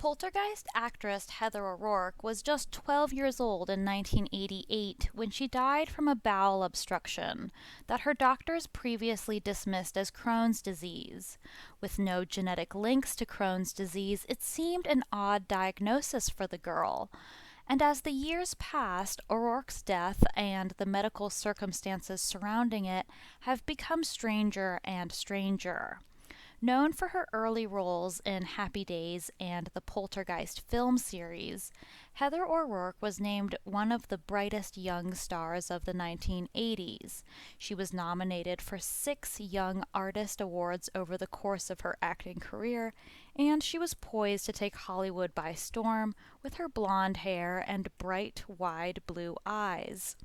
Poltergeist actress Heather O'Rourke was just 12 years old in 1988 when she died from a bowel obstruction that her doctors previously dismissed as Crohn's disease. With no genetic links to Crohn's disease, it seemed an odd diagnosis for the girl. And as the years passed, O'Rourke's death and the medical circumstances surrounding it have become stranger and stranger. Known for her early roles in Happy Days and the Poltergeist film series, Heather O'Rourke was named one of the brightest young stars of the 1980s. She was nominated for 6 Young Artist Awards over the course of her acting career, and she was poised to take Hollywood by storm with her blonde hair and bright, wide blue eyes.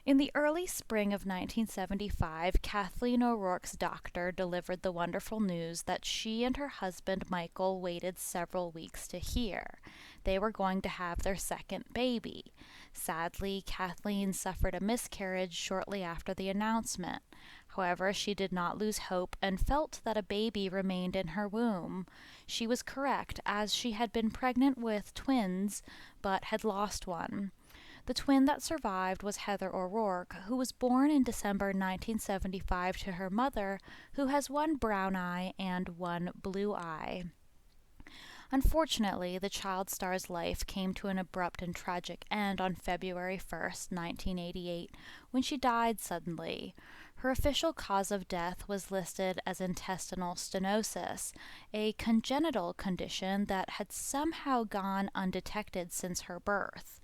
In the early spring of 1975, Kathleen O'Rourke's doctor delivered the wonderful news that she and her husband Michael waited several weeks to hear. They were going to have their second baby. Sadly, Kathleen suffered a miscarriage shortly after the announcement. However, she did not lose hope and felt that a baby remained in her womb. She was correct, as she had been pregnant with twins, but had lost one. The twin that survived was Heather O'Rourke, who was born in December 1975 to her mother, who has one brown eye and one blue eye. Unfortunately, the child star's life came to an abrupt and tragic end on February 1st, 1988, when she died suddenly. Her official cause of death was listed as intestinal stenosis, a congenital condition that had somehow gone undetected since her birth.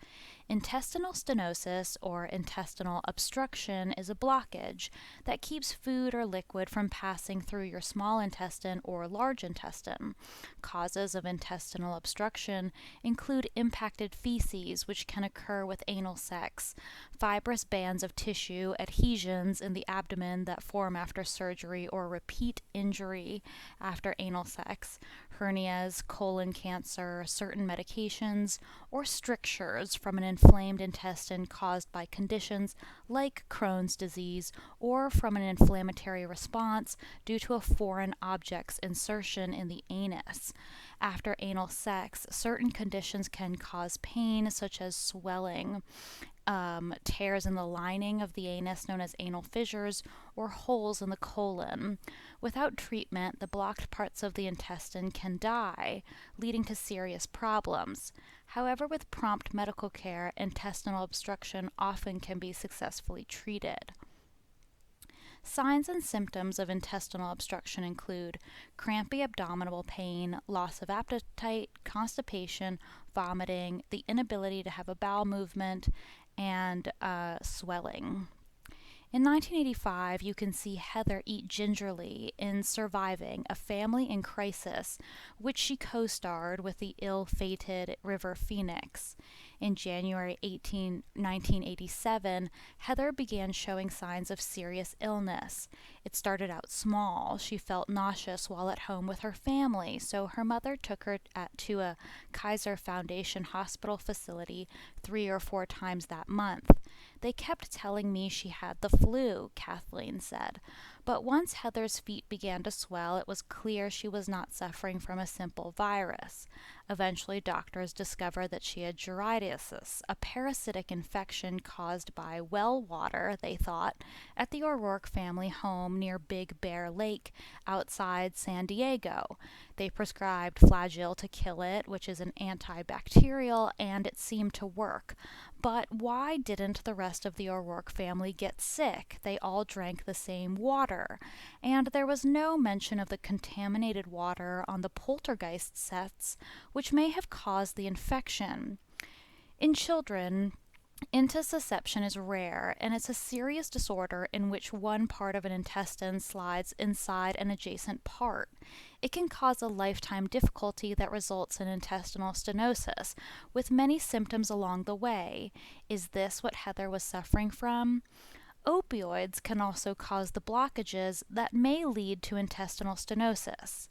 Intestinal stenosis, or intestinal obstruction, is a blockage that keeps food or liquid from passing through your small intestine or large intestine. Causes of intestinal obstruction include impacted feces, which can occur with anal sex, fibrous bands of tissue, adhesions in the abdomen that form after surgery or repeat injury after anal sex, hernias, colon cancer, certain medications, or strictures from an inflamed intestine caused by conditions like Crohn's disease or from an inflammatory response due to a foreign object's insertion in the anus. After anal sex, certain conditions can cause pain, such as swelling, tears in the lining of the anus known as anal fissures, or holes in the colon. Without treatment, the blocked parts of the intestine can die, leading to serious problems. However, with prompt medical care, intestinal obstruction often can be successfully treated. Signs and symptoms of intestinal obstruction include crampy abdominal pain, loss of appetite, constipation, vomiting, the inability to have a bowel movement, and swelling. In 1985, you can see Heather eat gingerly in Surviving, a Family in Crisis, which she co-starred with the ill-fated River Phoenix. In January 1987, Heather began showing signs of serious illness. It started out small. She felt nauseous while at home with her family, so her mother took her to a Kaiser Foundation hospital facility 3 or 4 times that month. They kept telling me she had the flu, Kathleen said. But once Heather's feet began to swell, it was clear she was not suffering from a simple virus. Eventually, doctors discovered that she had giardiasis, a parasitic infection caused by well water, they thought, at the O'Rourke family home near Big Bear Lake outside San Diego. They prescribed Flagyl to kill it, which is an antibacterial, and it seemed to work. But why didn't the rest of the O'Rourke family get sick? They all drank the same water, and there was no mention of the contaminated water on the Poltergeist sets, which may have caused the infection. In children, intussusception is rare, and it's a serious disorder in which one part of an intestine slides inside an adjacent part. It can cause a lifetime difficulty that results in intestinal stenosis, with many symptoms along the way. Is this what Heather was suffering from? Opioids can also cause the blockages that may lead to intestinal stenosis.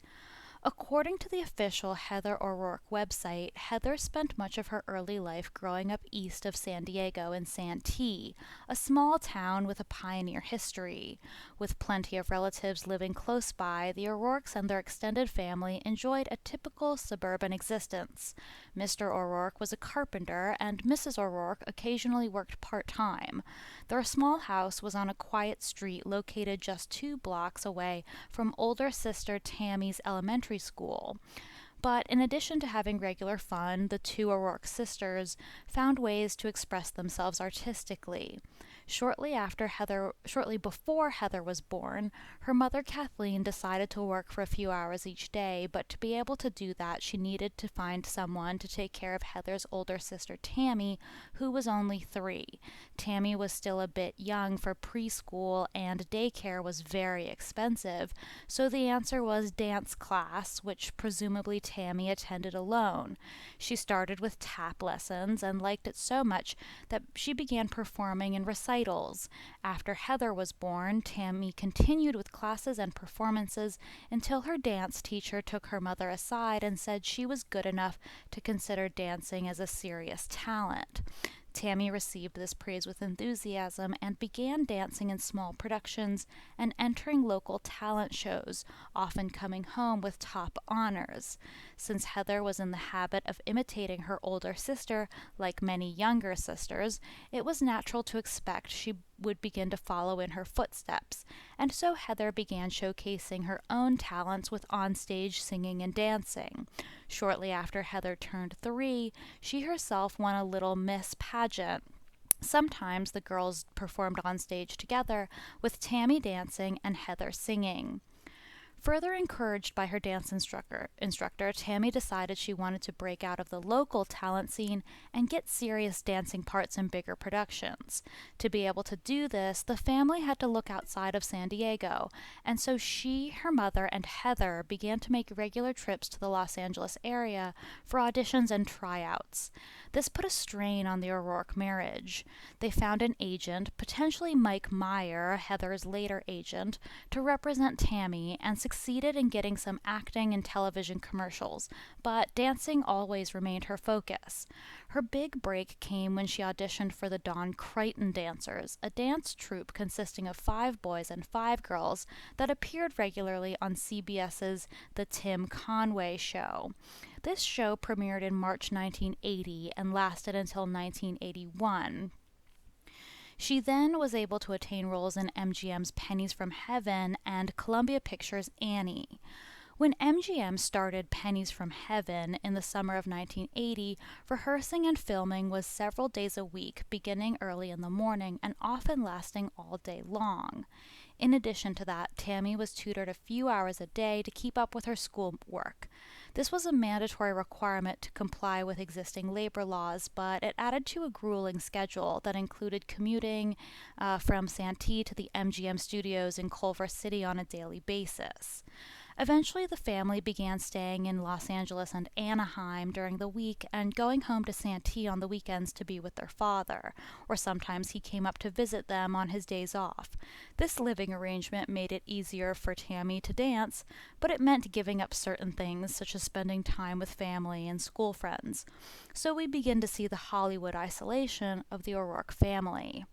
According to the official Heather O'Rourke website, Heather spent much of her early life growing up east of San Diego in Santee, a small town with a pioneer history. With plenty of relatives living close by, the O'Rourkes and their extended family enjoyed a typical suburban existence. Mr. O'Rourke was a carpenter, and Mrs. O'Rourke occasionally worked part-time. Their small house was on a quiet street located just 2 blocks away from older sister Tammy's elementary school. But in addition to having regular fun, the two O'Rourke sisters found ways to express themselves artistically. Shortly before Heather was born, her mother Kathleen decided to work for a few hours each day, but to be able to do that, she needed to find someone to take care of Heather's older sister Tammy, who was only 3. Tammy was still a bit young for preschool, and daycare was very expensive, so the answer was dance class, which presumably Tammy attended alone. She started with tap lessons and liked it so much that she began performing in recitals. After Heather was born, Tammy continued with classes and performances until her dance teacher took her mother aside and said she was good enough to consider dancing as a serious talent. Tammy received this praise with enthusiasm and began dancing in small productions and entering local talent shows, often coming home with top honors. Since Heather was in the habit of imitating her older sister, like many younger sisters, it was natural to expect she would begin to follow in her footsteps, and so Heather began showcasing her own talents with onstage singing and dancing. Shortly after Heather turned 3, she herself won a Little Miss pageant. Sometimes the girls performed on stage together, with Tammy dancing and Heather singing. Further encouraged by her dance instructor, Tammy decided she wanted to break out of the local talent scene and get serious dancing parts in bigger productions. To be able to do this, the family had to look outside of San Diego, and so she, her mother, and Heather began to make regular trips to the Los Angeles area for auditions and tryouts. This put a strain on the O'Rourke marriage. They found an agent, potentially Mike Meyer, Heather's later agent, to represent Tammy, and succeeded in getting some acting in television commercials, but dancing always remained her focus. Her big break came when she auditioned for the Don Crichton Dancers, a dance troupe consisting of 5 boys and 5 girls that appeared regularly on CBS's The Tim Conway Show. This show premiered in March 1980 and lasted until 1981. She then was able to attain roles in MGM's Pennies from Heaven and Columbia Pictures' Annie. When MGM started Pennies from Heaven in the summer of 1980, rehearsing and filming was several days a week, beginning early in the morning and often lasting all day long. In addition to that, Tammy was tutored a few hours a day to keep up with her schoolwork. This was a mandatory requirement to comply with existing labor laws, but it added to a grueling schedule that included commuting from Santee to the MGM studios in Culver City on a daily basis. Eventually, the family began staying in Los Angeles and Anaheim during the week and going home to Santee on the weekends to be with their father, or sometimes he came up to visit them on his days off. This living arrangement made it easier for Tammy to dance, but it meant giving up certain things, such as spending time with family and school friends. So we begin to see the Hollywood isolation of the O'Rourke family.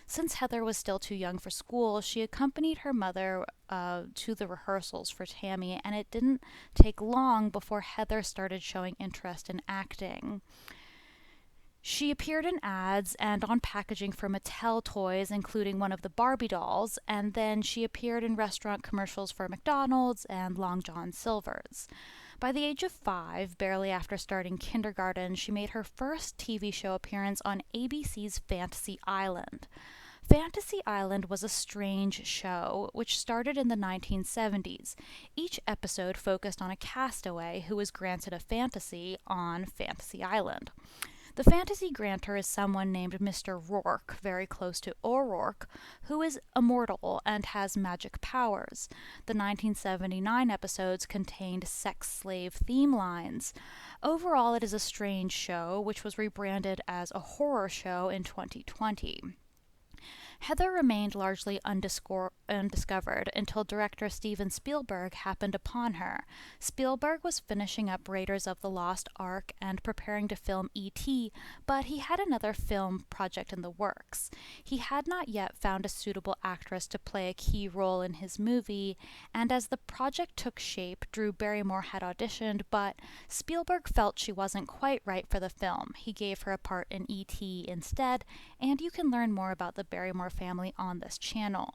Since Heather was still too young for school, she accompanied her mother to the rehearsals for Tammy, and it didn't take long before Heather started showing interest in acting. She appeared in ads and on packaging for Mattel toys, including one of the Barbie dolls, and then she appeared in restaurant commercials for McDonald's and Long John Silver's. By the age of 5, barely after starting kindergarten, she made her first TV show appearance on ABC's Fantasy Island. Fantasy Island was a strange show, which started in the 1970s. Each episode focused on a castaway who was granted a fantasy on Fantasy Island. The fantasy grantor is someone named Mr. Rourke, very close to O'Rourke, who is immortal and has magic powers. The 1979 episodes contained sex slave theme lines. Overall, it is a strange show, which was rebranded as a horror show in 2020. Heather remained largely undiscovered until director Steven Spielberg happened upon her. Spielberg was finishing up Raiders of the Lost Ark and preparing to film E.T., but he had another film project in the works. He had not yet found a suitable actress to play a key role in his movie, and as the project took shape, Drew Barrymore had auditioned, but Spielberg felt she wasn't quite right for the film. He gave her a part in E.T. instead, and you can learn more about the Barrymore family on this channel.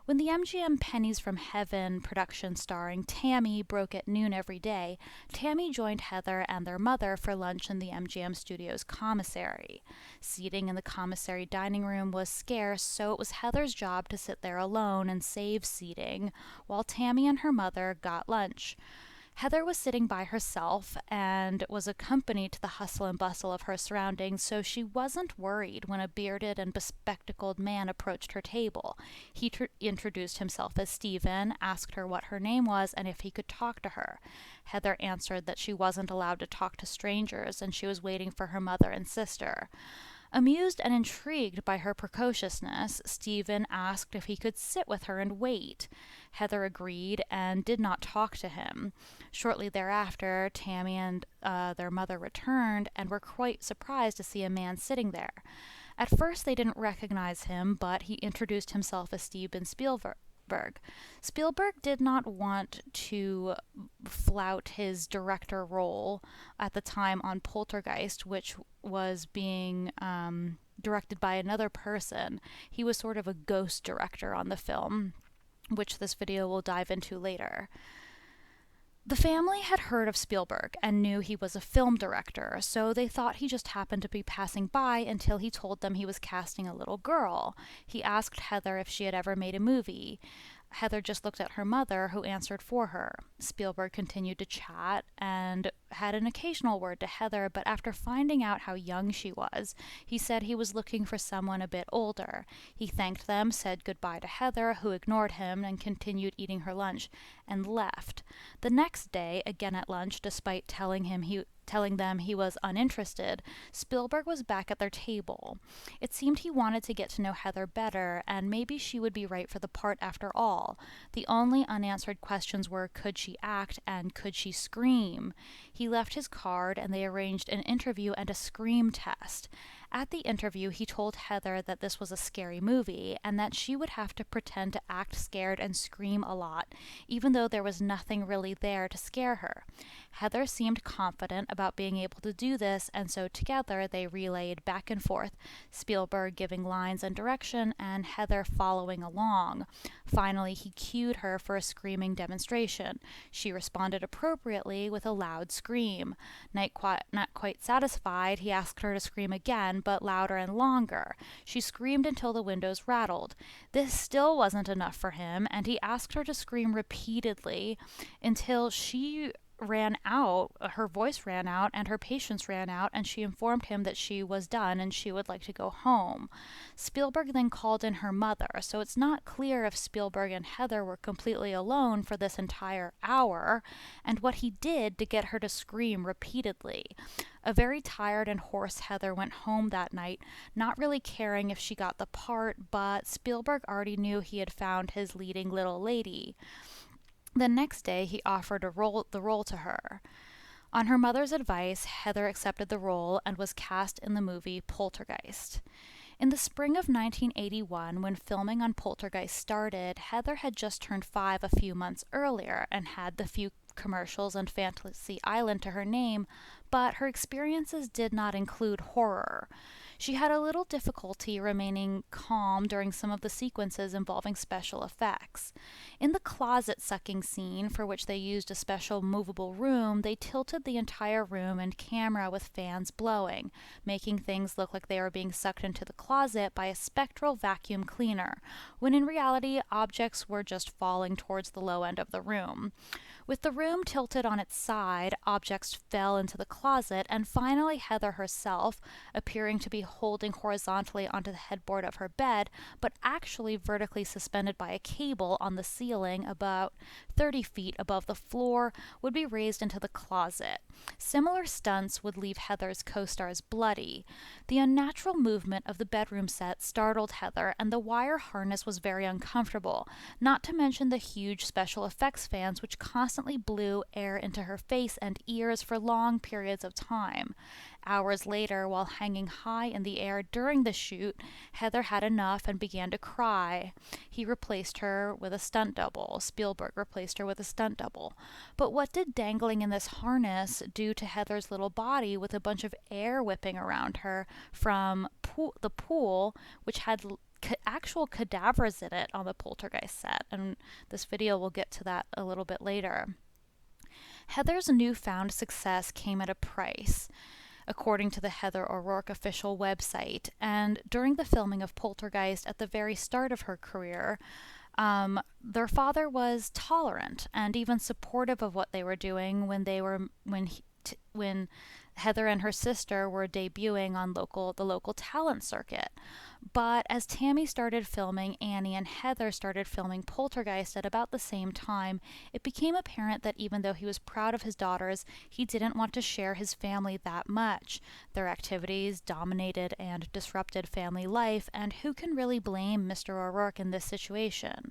When the MGM Pennies from Heaven production starring Tammy broke at noon every day, Tammy joined Heather and their mother for lunch in the MGM Studios commissary. Seating in the commissary dining room was scarce, so it was Heather's job to sit there alone and save seating, while Tammy and her mother got lunch. Heather was sitting by herself and was accompanied to the hustle and bustle of her surroundings, so she wasn't worried when a bearded and bespectacled man approached her table. He introduced himself as Stephen, asked her what her name was, and if he could talk to her. Heather answered that she wasn't allowed to talk to strangers, and she was waiting for her mother and sister. Amused and intrigued by her precociousness, Stephen asked if he could sit with her and wait. Heather agreed and did not talk to him. Shortly thereafter, Tammy and their mother returned and were quite surprised to see a man sitting there. At first, they didn't recognize him, but he introduced himself as Steven Spielberg. Spielberg did not want to flout his director role at the time on Poltergeist, which was being directed by another person. He was sort of a ghost director on the film, which this video will dive into later. The family had heard of Spielberg and knew he was a film director, so they thought he just happened to be passing by until he told them he was casting a little girl. He asked Heather if she had ever made a movie. Heather just looked at her mother, who answered for her. Spielberg continued to chat and had an occasional word to Heather, but after finding out how young she was, he said he was looking for someone a bit older. He thanked them, said goodbye to Heather, who ignored him and continued eating her lunch, and left. The next day, again at lunch, despite telling them he was uninterested, Spielberg was back at their table. It seemed he wanted to get to know Heather better, and maybe she would be right for the part after all. The only unanswered questions were, could she act and could she scream? He left his card and they arranged an interview and a scream test. At the interview, he told Heather that this was a scary movie and that she would have to pretend to act scared and scream a lot, even though there was nothing really there to scare her. Heather seemed confident about being able to do this, and so together they relayed back and forth, Spielberg giving lines and direction and Heather following along. Finally, he cued her for a screaming demonstration. She responded appropriately with a loud scream. Not quite satisfied, he asked her to scream again, but louder and longer. She screamed until the windows rattled. This still wasn't enough for him, and he asked her to scream repeatedly until her voice ran out and her patience ran out, and she informed him that she was done and she would like to go home. Spielberg then called in her mother, so it's not clear if Spielberg and Heather were completely alone for this entire hour, and what he did to get her to scream repeatedly. A very tired and hoarse Heather went home that night, not really caring if she got the part, but Spielberg already knew he had found his leading little lady. The next day, he offered the role to her. On her mother's advice, Heather accepted the role and was cast in the movie Poltergeist. In the spring of 1981, when filming on Poltergeist started, Heather had just turned 5 a few months earlier and had the few commercials and Fantasy Island to her name, but her experiences did not include horror. She had a little difficulty remaining calm during some of the sequences involving special effects. In the closet sucking scene, for which they used a special movable room, they tilted the entire room and camera with fans blowing, making things look like they were being sucked into the closet by a spectral vacuum cleaner, when in reality objects were just falling towards the low end of the room. With the room tilted on its side, objects fell into the closet, and finally Heather herself, appearing to be holding horizontally onto the headboard of her bed, but actually vertically suspended by a cable on the ceiling about 30 feet above the floor, would be raised into the closet. Similar stunts would leave Heather's co-stars bloody. The unnatural movement of the bedroom set startled Heather, and the wire harness was very uncomfortable, not to mention the huge special effects fans which constantly blew air into her face and ears for long periods of time. Hours later, while hanging high in the air during the shoot, Heather had enough and began to cry. He replaced her with a stunt double. Spielberg replaced her with a stunt double. But what did dangling in this harness do to Heather's little body with a bunch of air whipping around her from the pool, which had actual cadavers in it on the Poltergeist set? And this video will get to that a little bit later. Heather's newfound success came at a price, according to the Heather O'Rourke official website. And during the filming of Poltergeist at the very start of her career, their father was tolerant and even supportive of what they were doing when Heather and her sister were debuting on the local talent circuit. But as Tammy started filming Annie and Heather started filming Poltergeist at about the same time, it became apparent that even though he was proud of his daughters, he didn't want to share his family that much. Their activities dominated and disrupted family life, and who can really blame Mr. O'Rourke in this situation?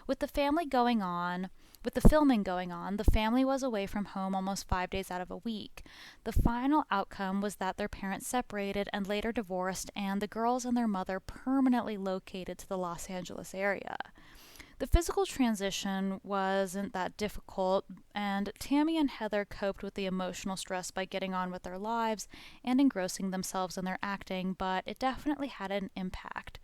With the filming going on, the family was away from home almost 5 days out of a week. The final outcome was that their parents separated and later divorced, and the girls and their mother permanently located to the Los Angeles area. The physical transition wasn't that difficult, and Tammy and Heather coped with the emotional stress by getting on with their lives and engrossing themselves in their acting, but it definitely had an impact.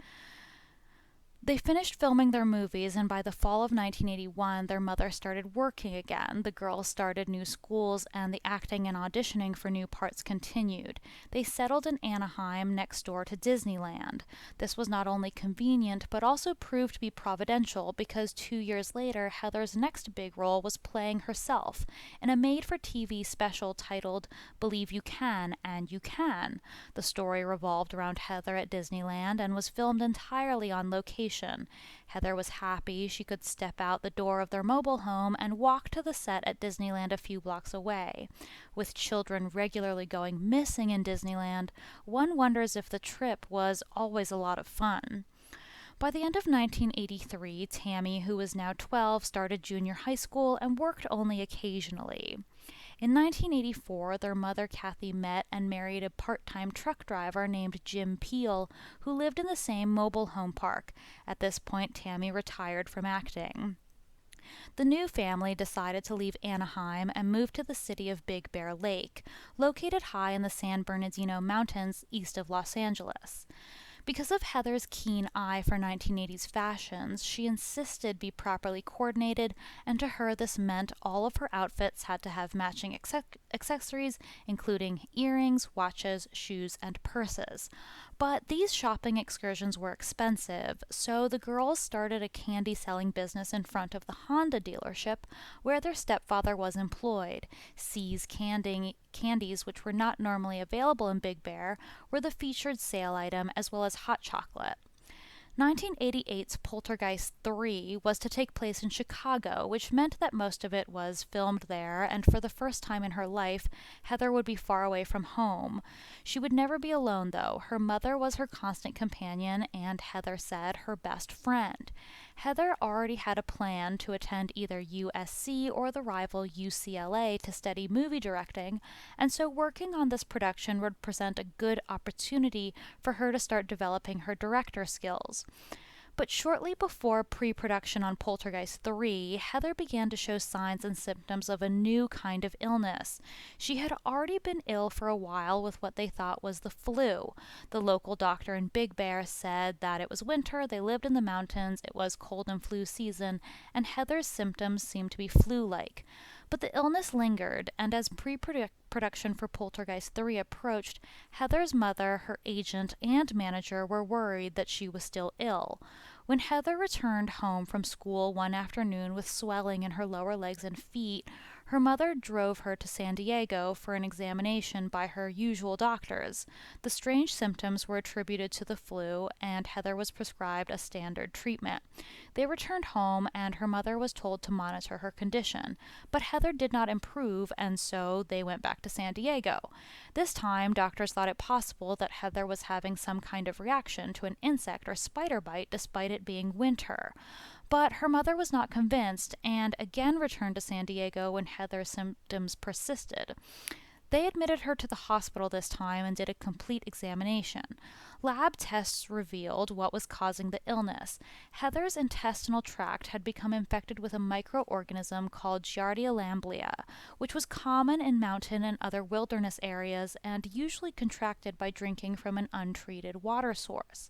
They finished filming their movies, and by the fall of 1981, their mother started working again. The girls started new schools, and the acting and auditioning for new parts continued. They settled in Anaheim, next door to Disneyland. This was not only convenient, but also proved to be providential, because 2 years later, Heather's next big role was playing herself in a made-for-TV special titled Believe You Can, and You Can. The story revolved around Heather at Disneyland and was filmed entirely on location. Heather was happy she could step out the door of their mobile home and walk to the set at Disneyland a few blocks away. With children regularly going missing in Disneyland, one wonders if the trip was always a lot of fun. By the end of 1983, Tammy, who was now 12, started junior high school and worked only occasionally. In 1984, their mother, Kathy, met and married a part-time truck driver named Jim Peel, who lived in the same mobile home park. At this point, Tammy retired from acting. The new family decided to leave Anaheim and move to the city of Big Bear Lake, located high in the San Bernardino Mountains east of Los Angeles. Because of Heather's keen eye for 1980s fashions, she insisted be properly coordinated, and to her this meant all of her outfits had to have matching accessories, including earrings, watches, shoes, and purses. But these shopping excursions were expensive, so the girls started a candy-selling business in front of the Honda dealership, where their stepfather was employed. C's candies, which were not normally available in Big Bear, were the featured sale item, as well as hot chocolate. 1988's Poltergeist 3 was to take place in Chicago, which meant that most of it was filmed there, and for the first time in her life, Heather would be far away from home. She would never be alone, though. Her mother was her constant companion, and Heather said her best friend. Heather already had a plan to attend either USC or the rival UCLA to study movie directing, and so working on this production would present a good opportunity for her to start developing her director skills. But shortly before pre-production on Poltergeist 3, Heather began to show signs and symptoms of a new kind of illness. She had already been ill for a while with what they thought was the flu. The local doctor in Big Bear said that it was winter, they lived in the mountains, it was cold and flu season, and Heather's symptoms seemed to be flu-like. But the illness lingered, and as pre-production for Poltergeist 3 approached, Heather's mother, her agent, and manager were worried that she was still ill. When Heather returned home from school one afternoon with swelling in her lower legs and feet, Her mother drove her to San Diego for an examination by her usual doctors. The strange symptoms were attributed to the flu, and Heather was prescribed a standard treatment. They returned home, and her mother was told to monitor her condition. But Heather did not improve, and so they went back to San Diego. This time, doctors thought it possible that Heather was having some kind of reaction to an insect or spider bite despite it being winter. But her mother was not convinced and again returned to San Diego when Heather's symptoms persisted. They admitted her to the hospital this time and did a complete examination. Lab tests revealed what was causing the illness. Heather's intestinal tract had become infected with a microorganism called Giardia lamblia, which was common in mountain and other wilderness areas and usually contracted by drinking from an untreated water source.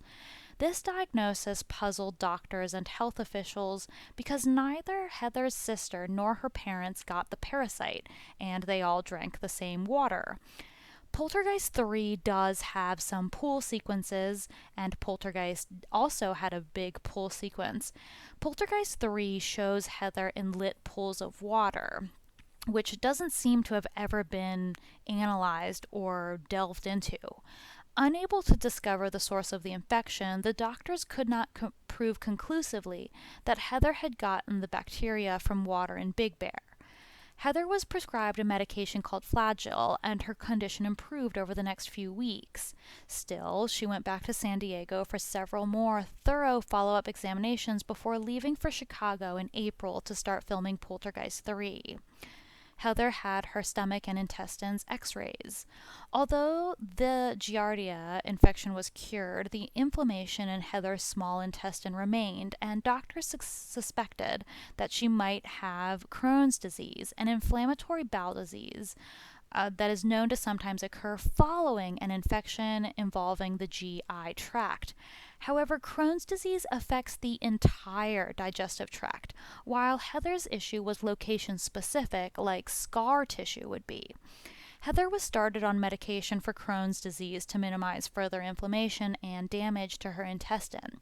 This diagnosis puzzled doctors and health officials because neither Heather's sister nor her parents got the parasite, and they all drank the same water. Poltergeist 3 does have some pool sequences, and Poltergeist also had a big pool sequence. Poltergeist 3 shows Heather in lit pools of water, which doesn't seem to have ever been analyzed or delved into. Unable to discover the source of the infection, the doctors could not prove conclusively that Heather had gotten the bacteria from water in Big Bear. Heather was prescribed a medication called Flagyl, and her condition improved over the next few weeks. Still, she went back to San Diego for several more thorough follow-up examinations before leaving for Chicago in April to start filming Poltergeist 3. Heather had her stomach and intestines x-rays. Although the Giardia infection was cured, the inflammation in Heather's small intestine remained, and doctors suspected that she might have Crohn's disease, an inflammatory bowel disease that is known to sometimes occur following an infection involving the GI tract. However, Crohn's disease affects the entire digestive tract, while Heather's issue was location specific, like scar tissue would be. Heather was started on medication for Crohn's disease to minimize further inflammation and damage to her intestine.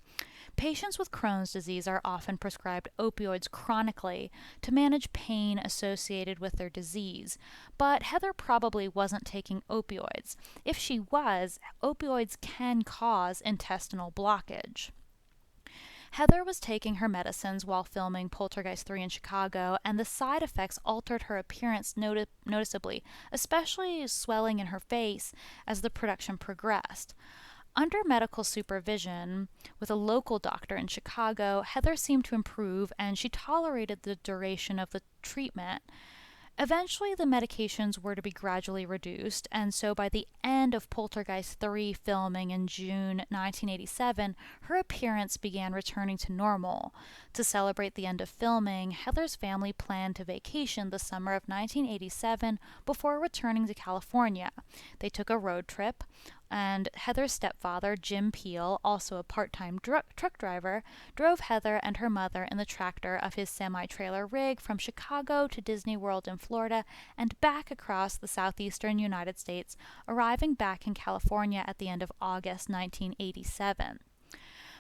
Patients with Crohn's disease are often prescribed opioids chronically to manage pain associated with their disease, but Heather probably wasn't taking opioids. If she was, opioids can cause intestinal blockage. Heather was taking her medicines while filming Poltergeist 3 in Chicago, and the side effects altered her appearance noticeably, especially swelling in her face as the production progressed. Under medical supervision with a local doctor in Chicago, Heather seemed to improve and she tolerated the duration of the treatment. Eventually, the medications were to be gradually reduced, and so by the end of Poltergeist 3 filming in June 1987, her appearance began returning to normal. To celebrate the end of filming, Heather's family planned to vacation the summer of 1987 before returning to California. They took a road trip, and Heather's stepfather, Jim Peel, also a part-time truck driver, drove Heather and her mother in the tractor of his semi-trailer rig from Chicago to Disney World in Florida and back across the southeastern United States, arriving back in California at the end of August 1987.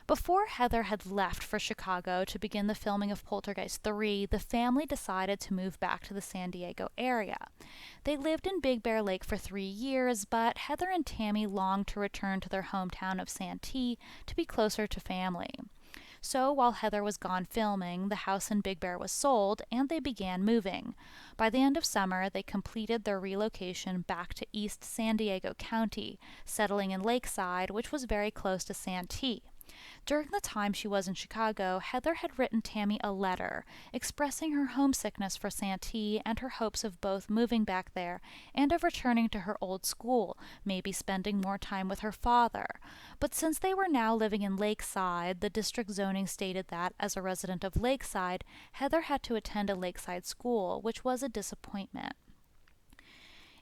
Before Heather had left for Chicago to begin the filming of Poltergeist 3, the family decided to move back to the San Diego area. They lived in Big Bear Lake for 3 years, but Heather and Tammy longed to return to their hometown of Santee to be closer to family. So while Heather was gone filming, the house in Big Bear was sold, and they began moving. By the end of summer, they completed their relocation back to East San Diego County, settling in Lakeside, which was very close to Santee. During the time she was in Chicago, Heather had written Tammy a letter expressing her homesickness for Santee and her hopes of both moving back there and of returning to her old school, maybe spending more time with her father. But since they were now living in Lakeside, the district zoning stated that, as a resident of Lakeside, Heather had to attend a Lakeside school, which was a disappointment.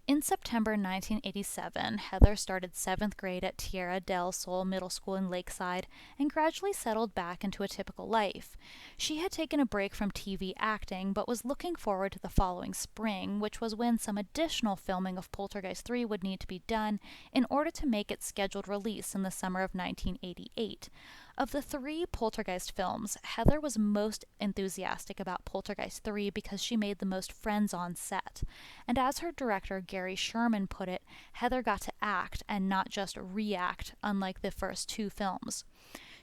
In September 1987, Heather started 7th grade at Tierra del Sol Middle School in Lakeside and gradually settled back into a typical life. She had taken a break from TV acting, but was looking forward to the following spring, which was when some additional filming of Poltergeist 3 would need to be done in order to make its scheduled release in the summer of 1988. Of the three Poltergeist films, Heather was most enthusiastic about Poltergeist 3 because she made the most friends on set. And as her director Gary Sherman put it, Heather got to act and not just react, unlike the first two films.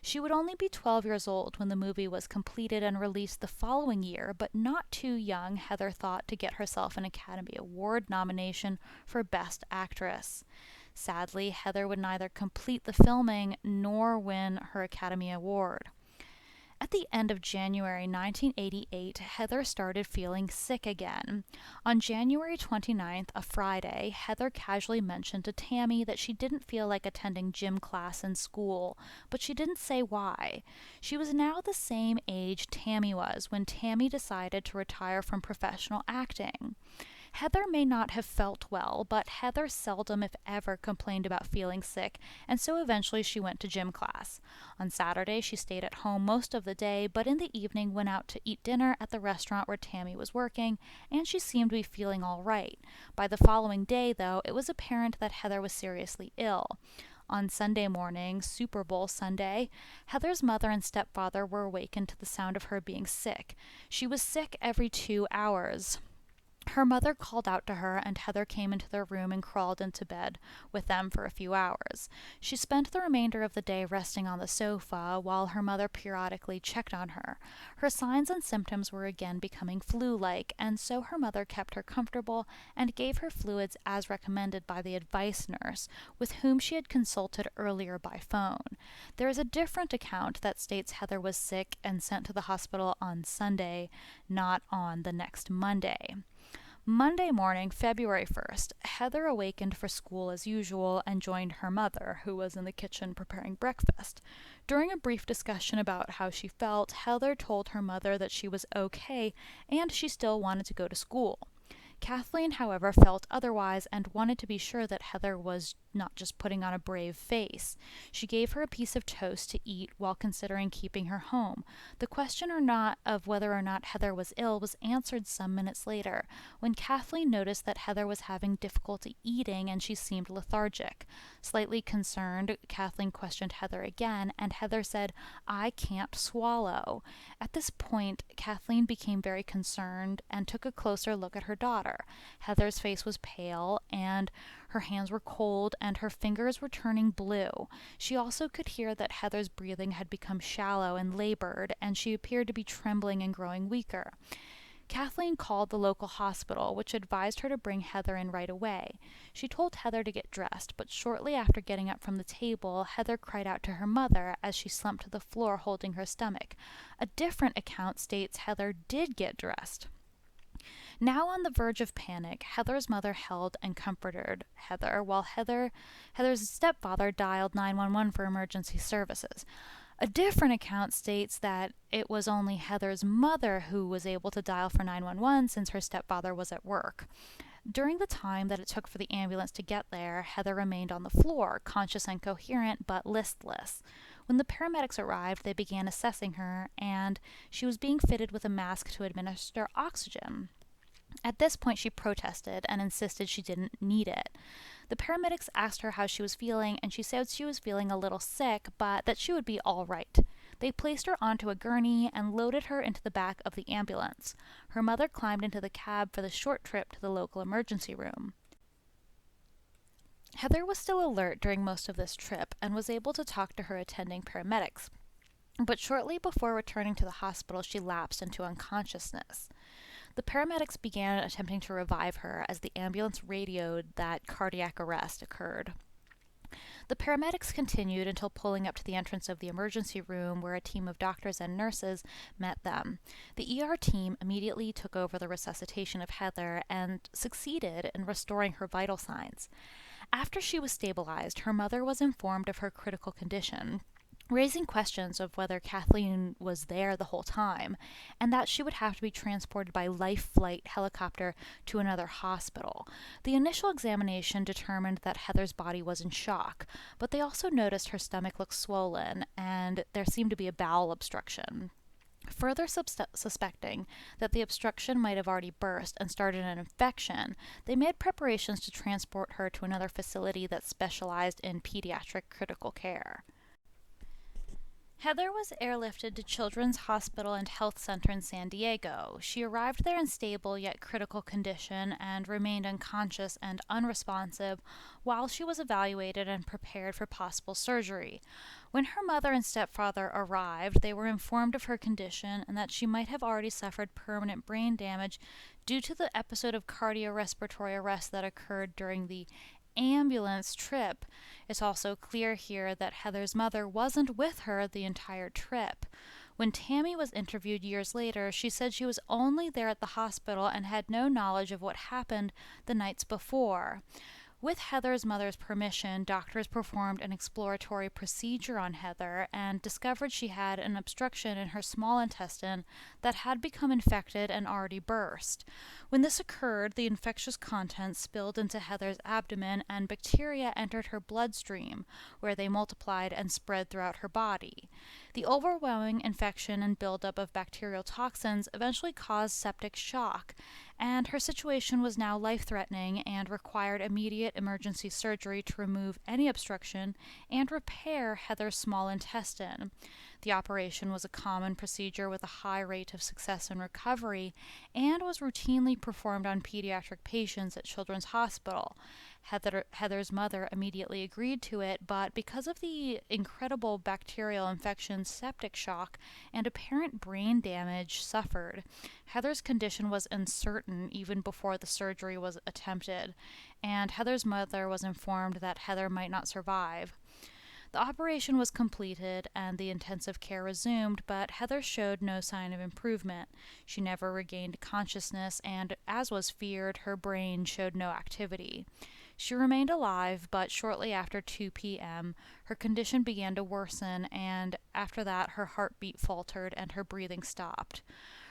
She would only be 12 years old when the movie was completed and released the following year, but not too young, Heather thought, to get herself an Academy Award nomination for Best Actress. Sadly, Heather would neither complete the filming nor win her Academy Award. At the end of January 1988, Heather started feeling sick again. On January 29th, a Friday, Heather casually mentioned to Tammy that she didn't feel like attending gym class in school, but she didn't say why. She was now the same age Tammy was when Tammy decided to retire from professional acting. Heather may not have felt well, but Heather seldom, if ever, complained about feeling sick, and so eventually she went to gym class. On Saturday, she stayed at home most of the day, but in the evening went out to eat dinner at the restaurant where Tammy was working, and she seemed to be feeling all right. By the following day, though, it was apparent that Heather was seriously ill. On Sunday morning, Super Bowl Sunday, Heather's mother and stepfather were awakened to the sound of her being sick. She was sick every 2 hours. Her mother called out to her, and Heather came into their room and crawled into bed with them for a few hours. She spent the remainder of the day resting on the sofa while her mother periodically checked on her. Her signs and symptoms were again becoming flu-like, and so her mother kept her comfortable and gave her fluids as recommended by the advice nurse, with whom she had consulted earlier by phone. There is a different account that states Heather was sick and sent to the hospital on Sunday, not on the next Monday. Monday morning, February 1st, Heather awakened for school as usual and joined her mother, who was in the kitchen preparing breakfast. During a brief discussion about how she felt, Heather told her mother that she was okay and she still wanted to go to school. Kathleen, however, felt otherwise and wanted to be sure that Heather was not just putting on a brave face. She gave her a piece of toast to eat while considering keeping her home. The question of whether or not Heather was ill was answered some minutes later, when Kathleen noticed that Heather was having difficulty eating and she seemed lethargic. Slightly concerned, Kathleen questioned Heather again, and Heather said, "I can't swallow." At this point, Kathleen became very concerned and took a closer look at her daughter. Heather's face was pale, and her hands were cold, and her fingers were turning blue. She also could hear that Heather's breathing had become shallow and labored, and she appeared to be trembling and growing weaker. Kathleen called the local hospital, which advised her to bring Heather in right away. She told Heather to get dressed, but shortly after getting up from the table, Heather cried out to her mother as she slumped to the floor holding her stomach. A different account states Heather did get dressed. Now on the verge of panic, Heather's mother held and comforted Heather, while Heather's stepfather dialed 911 for emergency services. A different account states that it was only Heather's mother who was able to dial for 911 since her stepfather was at work. During the time that it took for the ambulance to get there, Heather remained on the floor, conscious and coherent, but listless. When the paramedics arrived, they began assessing her, and she was being fitted with a mask to administer oxygen. At this point, she protested and insisted she didn't need it. The paramedics asked her how she was feeling, and she said she was feeling a little sick, but that she would be all right. They placed her onto a gurney and loaded her into the back of the ambulance. Her mother climbed into the cab for the short trip to the local emergency room. Heather was still alert during most of this trip and was able to talk to her attending paramedics. But shortly before returning to the hospital, she lapsed into unconsciousness. The paramedics began attempting to revive her as the ambulance radioed that cardiac arrest occurred. The paramedics continued until pulling up to the entrance of the emergency room, where a team of doctors and nurses met them. The ER team immediately took over the resuscitation of Heather and succeeded in restoring her vital signs. After she was stabilized, her mother was informed of her critical condition, raising questions of whether Kathleen was there the whole time, and that she would have to be transported by life flight helicopter to another hospital. The initial examination determined that Heather's body was in shock, but they also noticed her stomach looked swollen, and there seemed to be a bowel obstruction. Further suspecting that the obstruction might have already burst and started an infection, they made preparations to transport her to another facility that specialized in pediatric critical care. Heather was airlifted to Children's Hospital and Health Center in San Diego. She arrived there in stable yet critical condition and remained unconscious and unresponsive while she was evaluated and prepared for possible surgery. When her mother and stepfather arrived, they were informed of her condition and that she might have already suffered permanent brain damage due to the episode of cardiorespiratory arrest that occurred during the ambulance trip. It's also clear here that Heather's mother wasn't with her the entire trip. When Tammy was interviewed years later, she said she was only there at the hospital and had no knowledge of what happened the nights before. With Heather's mother's permission, doctors performed an exploratory procedure on Heather and discovered she had an obstruction in her small intestine that had become infected and already burst. When this occurred, the infectious contents spilled into Heather's abdomen and bacteria entered her bloodstream, where they multiplied and spread throughout her body. The overwhelming infection and buildup of bacterial toxins eventually caused septic shock, and her situation was now life-threatening and required immediate emergency surgery to remove any obstruction and repair Heather's small intestine. The operation was a common procedure with a high rate of success and recovery and was routinely performed on pediatric patients at Children's Hospital. Heather's mother immediately agreed to it, but because of the incredible bacterial infection, septic shock, and apparent brain damage suffered, Heather's condition was uncertain even before the surgery was attempted, and Heather's mother was informed that Heather might not survive. The operation was completed and the intensive care resumed, but Heather showed no sign of improvement. She never regained consciousness, and, as was feared, her brain showed no activity. She remained alive, but shortly after 2 p.m., her condition began to worsen, and after that, her heartbeat faltered and her breathing stopped.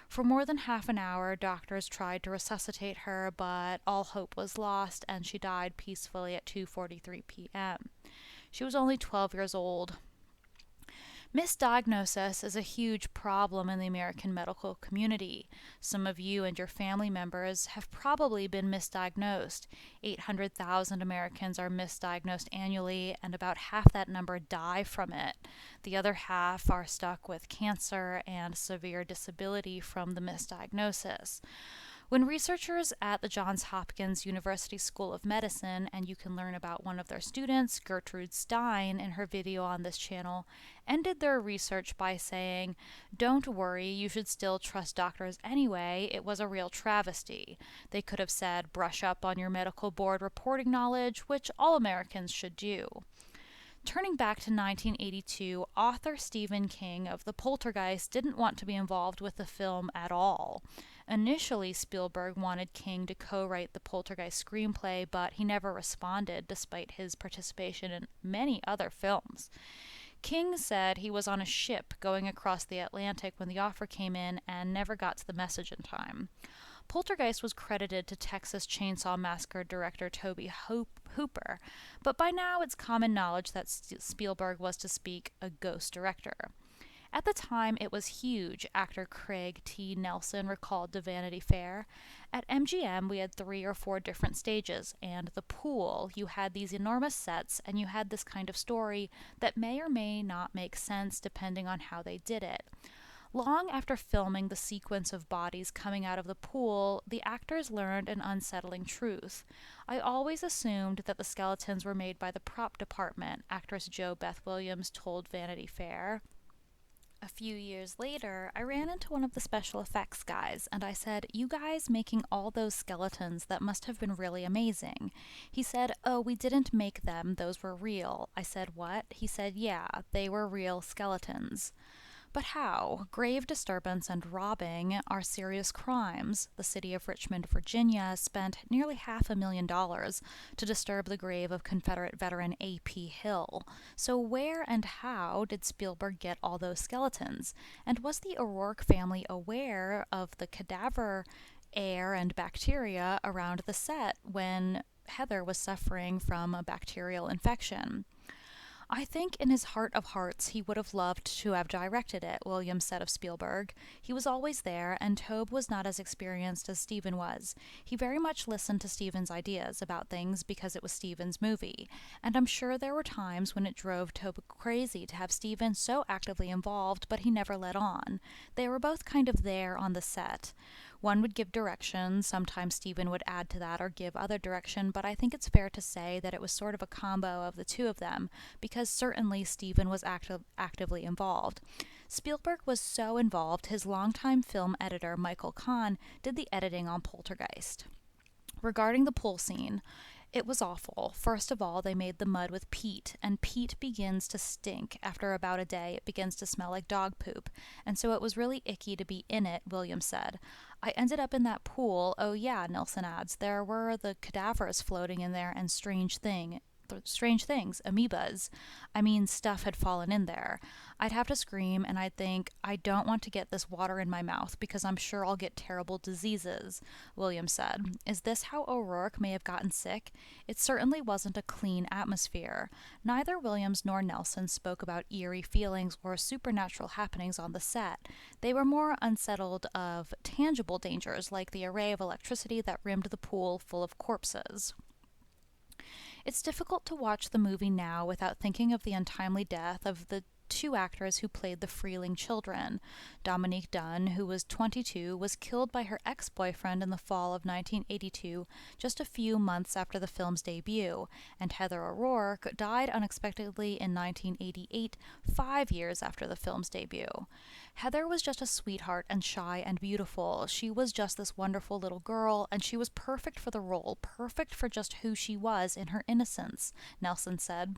For more than half an hour, doctors tried to resuscitate her, but all hope was lost, and she died peacefully at 2:43 p.m. She was only 12 years old. Misdiagnosis is a huge problem in the American medical community. Some of you and your family members have probably been misdiagnosed. 800,000 Americans are misdiagnosed annually, and about half that number die from it. The other half are stuck with cancer and severe disability from the misdiagnosis. When researchers at the Johns Hopkins University School of Medicine, and you can learn about one of their students, Gertrude Stein, in her video on this channel, ended their research by saying, "Don't worry, you should still trust doctors anyway, it was a real travesty." They could have said, "Brush up on your medical board reporting knowledge," which all Americans should do. Turning back to 1982, author Stephen King of the Poltergeist didn't want to be involved with the film at all. Initially, Spielberg wanted King to co-write the Poltergeist screenplay, but he never responded despite his participation in many other films. King said he was on a ship going across the Atlantic when the offer came in and never got to the message in time. Poltergeist was credited to Texas Chainsaw Massacre director Tobe Hooper, but by now it's common knowledge that Spielberg was, to speak, a ghost director. At the time, it was huge, actor Craig T. Nelson recalled to Vanity Fair. At MGM, we had 3 or 4 different stages, and the pool, you had these enormous sets, and you had this kind of story that may or may not make sense depending on how they did it. Long after filming the sequence of bodies coming out of the pool, the actors learned an unsettling truth. "I always assumed that the skeletons were made by the prop department," actress Jo Beth Williams told Vanity Fair. A few years later, I ran into one of the special effects guys, and I said, "You guys making all those skeletons, that must have been really amazing." He said, "Oh, we didn't make them, those were real." I said, "What?" He said, "Yeah, they were real skeletons." But how? Grave disturbance and robbing are serious crimes. The city of Richmond, Virginia spent nearly $500,000 to disturb the grave of Confederate veteran A.P. Hill. So where and how did Spielberg get all those skeletons? And was the Rourke family aware of the cadaver air and bacteria around the set when Heather was suffering from a bacterial infection? I think in his heart of hearts he would have loved to have directed it, Williams said of Spielberg. He was always there, and Tobe was not as experienced as Steven was. He very much listened to Steven's ideas about things because it was Steven's movie, and I'm sure there were times when it drove Tobe crazy to have Steven so actively involved, but he never let on. They were both kind of there on the set. One would give direction, sometimes Steven would add to that or give other direction, but I think it's fair to say that it was sort of a combo of the two of them, because certainly Steven was actively involved. Spielberg was so involved, his longtime film editor, Michael Conn, did the editing on Poltergeist. Regarding the pool scene, it was awful. First of all, they made the mud with peat, and peat begins to stink. After about a day, it begins to smell like dog poop, and so it was really icky to be in it, Williams said. I ended up in that pool. Oh yeah, Nelson adds. There were the cadavers floating in there and strange things, amoebas. I mean, stuff had fallen in there. I'd have to scream and I'd think, I don't want to get this water in my mouth because I'm sure I'll get terrible diseases, Williams said. Is this how O'Rourke may have gotten sick? It certainly wasn't a clean atmosphere. Neither Williams nor Nelson spoke about eerie feelings or supernatural happenings on the set. They were more unsettled of tangible dangers like the array of electricity that rimmed the pool full of corpses. It's difficult to watch the movie now without thinking of the untimely death of the two actors who played the Freeling children. Dominique Dunne, who was 22, was killed by her ex-boyfriend in the fall of 1982, just a few months after the film's debut, and Heather O'Rourke died unexpectedly in 1988, 5 years after the film's debut. Heather was just a sweetheart and shy and beautiful. She was just this wonderful little girl, and she was perfect for the role, perfect for just who she was in her innocence, Nelson said.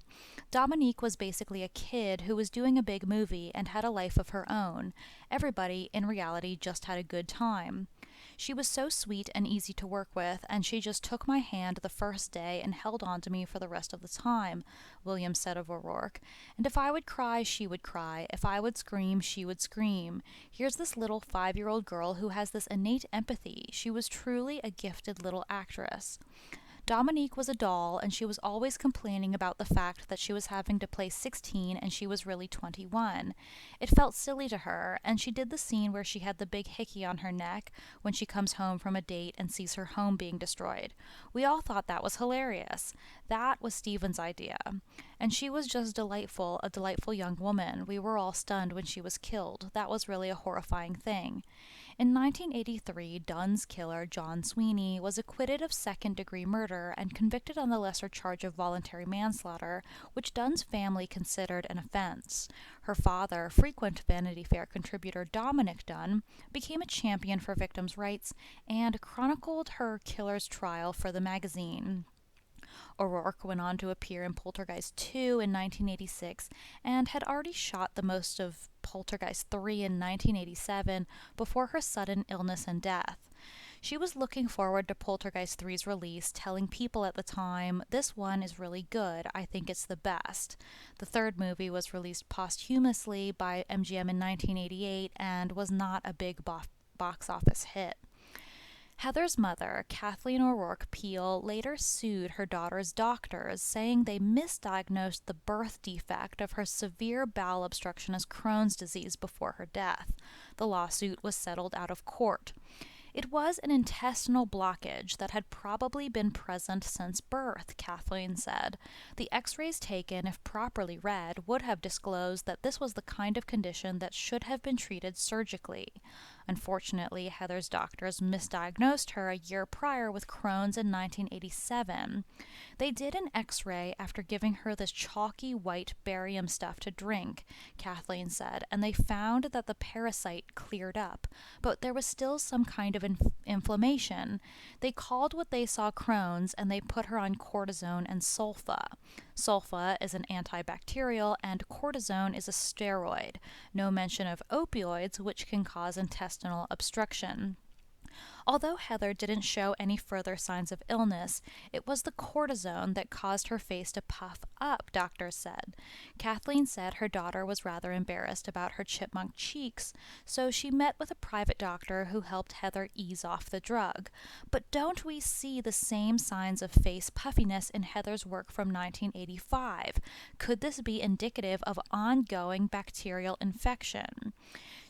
Dominique was basically a kid who was doing a big movie and had a life of her own. Everybody, in reality, just had a good time. She was so sweet and easy to work with, and she just took my hand the first day and held on to me for the rest of the time, Williams said of O'Rourke. And if I would cry, she would cry. If I would scream, she would scream. Here's this little 5-year-old girl who has this innate empathy. She was truly a gifted little actress. Dominique was a doll, and she was always complaining about the fact that she was having to play 16 and she was really 21. It felt silly to her, and she did the scene where she had the big hickey on her neck when she comes home from a date and sees her home being destroyed. We all thought that was hilarious. That was Stephen's idea. And she was just delightful, a delightful young woman. We were all stunned when she was killed. That was really a horrifying thing. In 1983, Dunne's killer, John Sweeney, was acquitted of second-degree murder and convicted on the lesser charge of voluntary manslaughter, which Dunne's family considered an offense. Her father, frequent Vanity Fair contributor Dominic Dunne, became a champion for victims' rights and chronicled her killer's trial for the magazine. O'Rourke went on to appear in Poltergeist 2 in 1986 and had already shot the most of Poltergeist 3 in 1987 before her sudden illness and death. She was looking forward to Poltergeist 3's release, telling people at the time, "This one is really good. I think it's the best." The third movie was released posthumously by MGM in 1988 and was not a big box office hit. Heather's mother, Kathleen O'Rourke Peel, later sued her daughter's doctors, saying they misdiagnosed the birth defect of her severe bowel obstruction as Crohn's disease before her death. The lawsuit was settled out of court. It was an intestinal blockage that had probably been present since birth, Kathleen said. The x-rays taken, if properly read, would have disclosed that this was the kind of condition that should have been treated surgically. Unfortunately, Heather's doctors misdiagnosed her a year prior with Crohn's in 1987. They did an x-ray after giving her this chalky white barium stuff to drink, Kathleen said, and they found that the parasite cleared up, but there was still some kind of inflammation. They called what they saw Crohn's, and they put her on cortisone and sulfa. Sulfa is an antibacterial, and cortisone is a steroid. No mention of opioids, which can cause intestinal obstruction. Although Heather didn't show any further signs of illness, it was the cortisone that caused her face to puff up, doctors said. Kathleen said her daughter was rather embarrassed about her chipmunk cheeks, so she met with a private doctor who helped Heather ease off the drug. But don't we see the same signs of face puffiness in Heather's work from 1985? Could this be indicative of ongoing bacterial infection?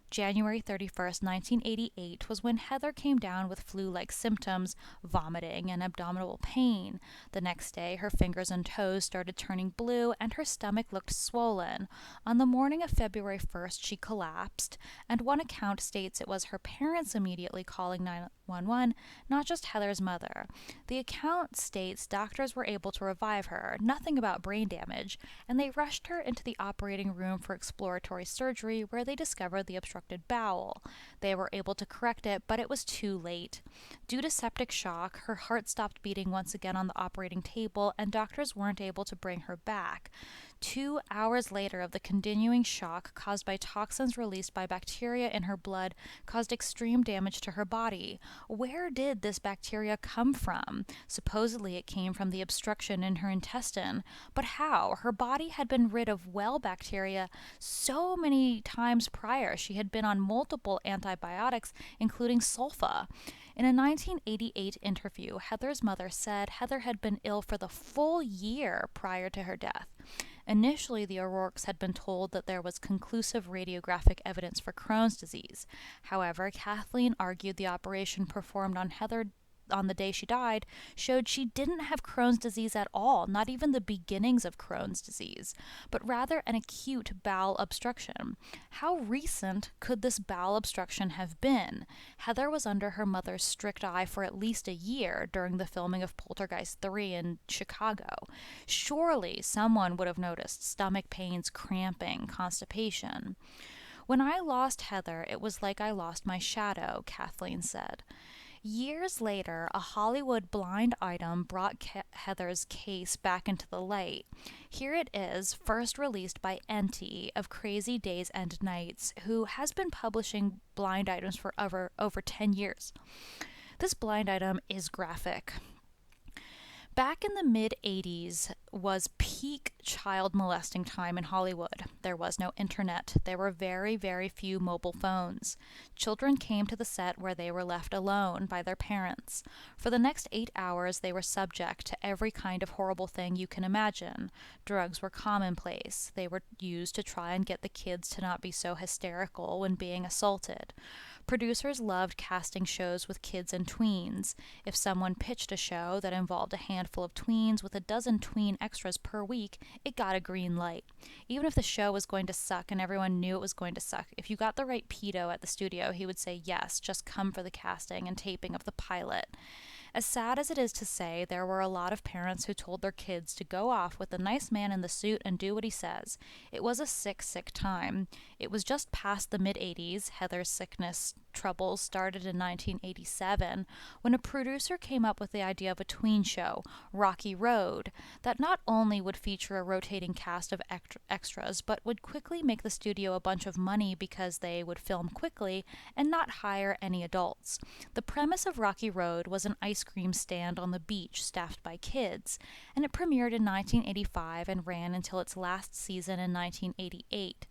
January 31st, 1988 was when Heather came down with flu-like symptoms, vomiting, and abdominal pain. The next day, her fingers and toes started turning blue and her stomach looked swollen. On the morning of February 1st, she collapsed, and one account states it was her parents immediately calling 911, not just Heather's mother. The account states doctors were able to revive her, nothing about brain damage, and they rushed her into the operating room for exploratory surgery where they discovered the obstruction bowel. They were able to correct it, but it was too late. Due to septic shock, her heart stopped beating once again on the operating table, and doctors weren't able to bring her back. 2 hours later of the continuing shock caused by toxins released by bacteria in her blood caused extreme damage to her body. Where did this bacteria come from? Supposedly it came from the obstruction in her intestine. But how? Her body had been rid of well bacteria so many times prior. She had been on multiple antibiotics, including sulfa. In a 1988 interview, Heather's mother said Heather had been ill for the full year prior to her death. Initially, the O'Rourkes had been told that there was conclusive radiographic evidence for Crohn's disease. However, Kathleen argued the operation performed on Heather on the day she died showed she didn't have Crohn's disease at all, not even the beginnings of Crohn's disease, but rather an acute bowel obstruction. How recent could this bowel obstruction have been? Heather was under her mother's strict eye for at least a year during the filming of Poltergeist 3 in Chicago. Surely someone would have noticed stomach pains, cramping, constipation. When I lost Heather, it was like I lost my shadow, Kathleen said. Years later, a Hollywood blind item brought Heather's case back into the light. Here it is, first released by Enty of Crazy Days and Nights, who has been publishing blind items for over 10 years. This blind item is graphic. Back in the mid-'80s was peak child molesting time in Hollywood. There was no internet. There were very, very few mobile phones. Children came to the set where they were left alone by their parents. For the next 8 hours, they were subject to every kind of horrible thing you can imagine. Drugs were commonplace. They were used to try and get the kids to not be so hysterical when being assaulted. Producers loved casting shows with kids and tweens. If someone pitched a show that involved a handful of tweens with a dozen tween extras per week, it got a green light. Even if the show was going to suck and everyone knew it was going to suck, if you got the right pedo at the studio, he would say yes, just come for the casting and taping of the pilot. As sad as it is to say, there were a lot of parents who told their kids to go off with the nice man in the suit and do what he says. It was a sick, sick time. It was just past the mid-'80s. Heather's sickness troubles started in 1987 when a producer came up with the idea of a tween show, Rocky Road, that not only would feature a rotating cast of extras, but would quickly make the studio a bunch of money because they would film quickly and not hire any adults. The premise of Rocky Road was an ice cream stand on the beach staffed by kids, and it premiered in 1985 and ran until its last season in 1988.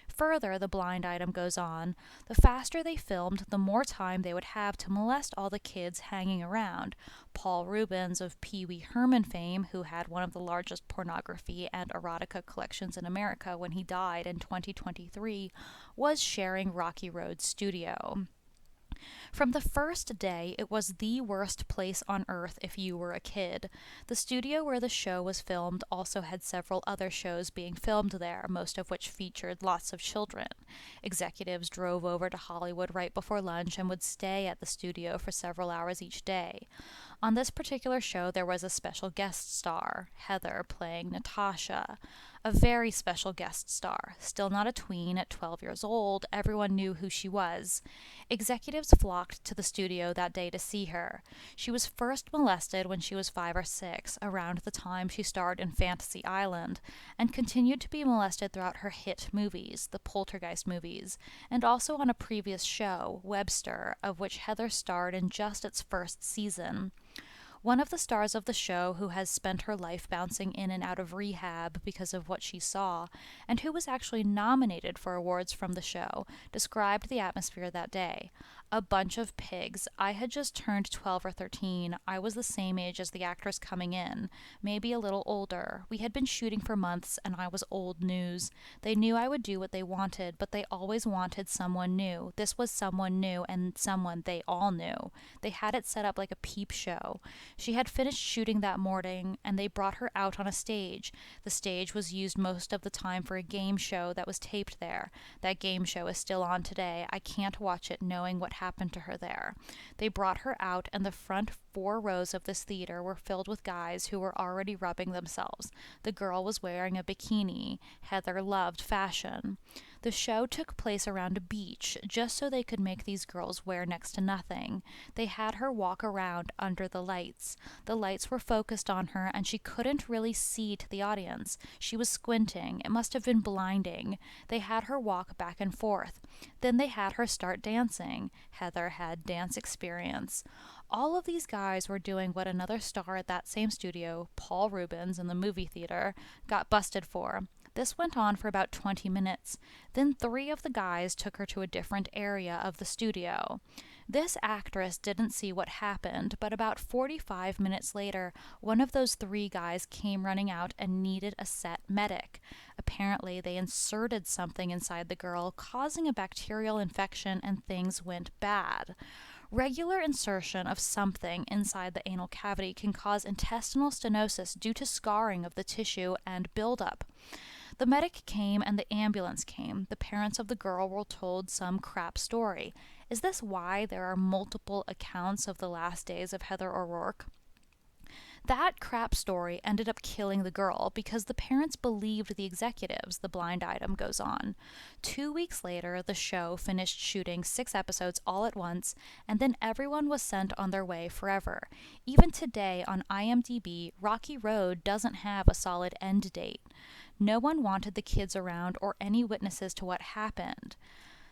Further, the blind item goes on, the faster they filmed, the more time they would have to molest all the kids hanging around. Paul Rubens of Pee Wee Herman fame, who had one of the largest pornography and erotica collections in America when he died in 2023, was sharing Rocky Road's studio. From the first day, it was the worst place on earth if you were a kid. The studio where the show was filmed also had several other shows being filmed there, most of which featured lots of children. Executives drove over to Hollywood right before lunch and would stay at the studio for several hours each day. On this particular show, there was a special guest star, Heather, playing Natasha. A very special guest star. Still not a tween at 12 years old, everyone knew who she was. Executives flocked to the studio that day to see her. She was first molested when she was 5 or 6, around the time she starred in Fantasy Island, and continued to be molested throughout her hit movies, the Poltergeist movies, and also on a previous show, Webster, of which Heather starred in just its first season. One of the stars of the show, who has spent her life bouncing in and out of rehab because of what she saw, and who was actually nominated for awards from the show, described the atmosphere that day. A bunch of pigs. I had just turned 12 or 13. I was the same age as the actress coming in, maybe a little older. We had been shooting for months, and I was old news. They knew I would do what they wanted, but they always wanted someone new. This was someone new, and someone they all knew. They had it set up like a peep show. She had finished shooting that morning, and they brought her out on a stage. The stage was used most of the time for a game show that was taped there. That game show is still on today. I can't watch it knowing what happened to her there. They brought her out, and the front 4 rows of this theater were filled with guys who were already rubbing themselves. The girl was wearing a bikini. Heather loved fashion. The show took place around a beach, just so they could make these girls wear next to nothing. They had her walk around under the lights. The lights were focused on her, and she couldn't really see to the audience. She was squinting. It must have been blinding. They had her walk back and forth. Then they had her start dancing. Heather had dance experience. All of these guys were doing what another star at that same studio, Paul Rubens in the movie theater, got busted for. This went on for about 20 minutes. Then 3 of the guys took her to a different area of the studio. This actress didn't see what happened, but about 45 minutes later, one of those 3 guys came running out and needed a set medic. Apparently, they inserted something inside the girl, causing a bacterial infection, and things went bad. Regular insertion of something inside the anal cavity can cause intestinal stenosis due to scarring of the tissue and buildup. The medic came and the ambulance came. The parents of the girl were told some crap story. Is this why there are multiple accounts of the last days of Heather O'Rourke? That crap story ended up killing the girl because the parents believed the executives, the blind item goes on. 2 weeks later, the show finished shooting 6 episodes all at once, and then everyone was sent on their way forever. Even today on IMDb, Rocky Road doesn't have a solid end date. No one wanted the kids around or any witnesses to what happened.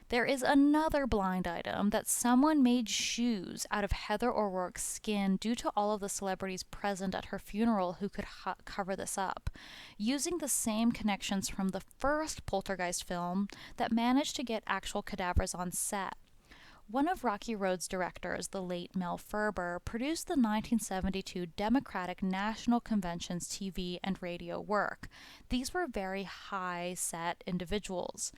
There is another blind item that someone made shoes out of Heather O'Rourke's skin due to all of the celebrities present at her funeral who could cover this up, using the same connections from the first Poltergeist film that managed to get actual cadavers on set. One of Rocky Road's directors, the late Mel Ferber, produced the 1972 Democratic National Convention's TV and radio work. These were very high-set individuals.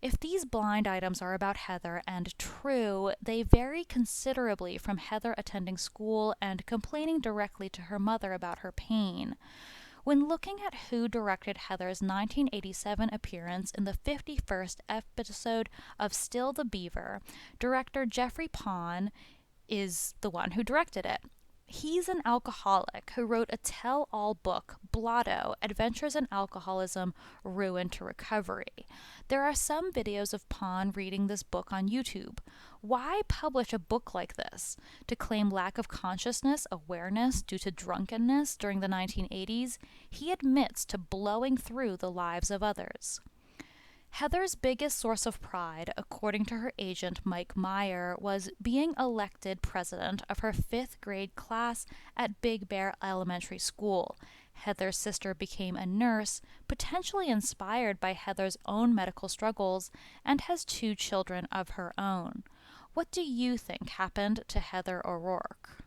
If these blind items are about Heather and true, they vary considerably from Heather attending school and complaining directly to her mother about her pain. When looking at who directed Heather's 1987 appearance in the 51st episode of Still the Beaver, director Jeffrey Pond is the one who directed it. He's an alcoholic who wrote a tell-all book, Blotto, Adventures in Alcoholism, Ruin to Recovery. There are some videos of Pond reading this book on YouTube. Why publish a book like this? To claim lack of consciousness, awareness due to drunkenness during the 1980s? He admits to blowing through the lives of others. Heather's biggest source of pride, according to her agent Mike Meyer, was being elected president of her 5th grade class at Big Bear Elementary School. Heather's sister became a nurse, potentially inspired by Heather's own medical struggles, and has 2 children of her own. What do you think happened to Heather O'Rourke?